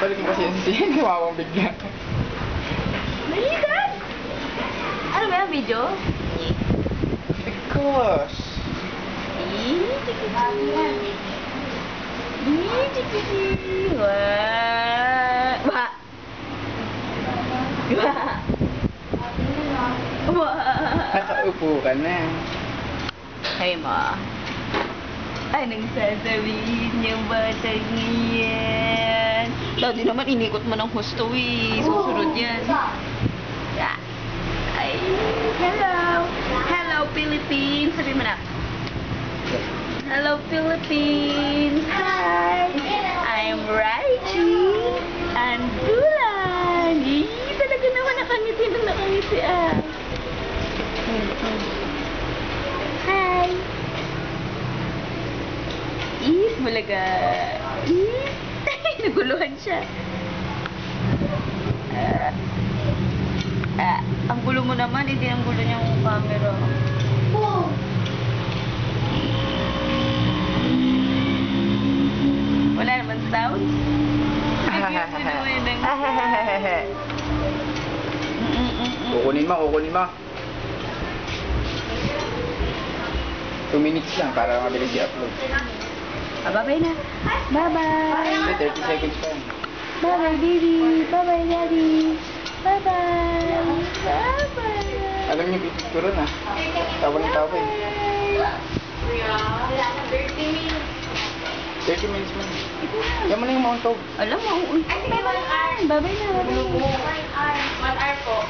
Balik mo kasi yung scene. Tumawang bigla. Nalitan! Ano ba yung video? Because. Wah. Wah. Wah. Nakaupo ka na. Hey, Ma. Anong sasabihin yung batang yan? Dati naman inikot mo ng husto eh. Susunod yan. Yeah. Ay, hello. Hello, Philippines. Sabi mo na. Hello, Philippines. Hi. I'm Raiji. And Bulan. Talaga naman nakangiti nang nakangiti ah. Hi. Bulaga. Naguluhan siya. Ang gulo mo naman, hindi ang gulo niya yung camera. Wala naman sound. Kukunin mo, kukunin mo. 2 minutes lang para mabilis i-upload. Bye-bye na. Bye-bye. 30 seconds pa yan. Bye-bye, baby. Bye-bye, daddy. Bye-bye. Bye-bye. Alam niyo, picture na. Tawa ng tawa eh. 30 minutes man. Yan mo na yung mount. Alam mo. Bye-bye na. Bye-bye na. 1 hour po.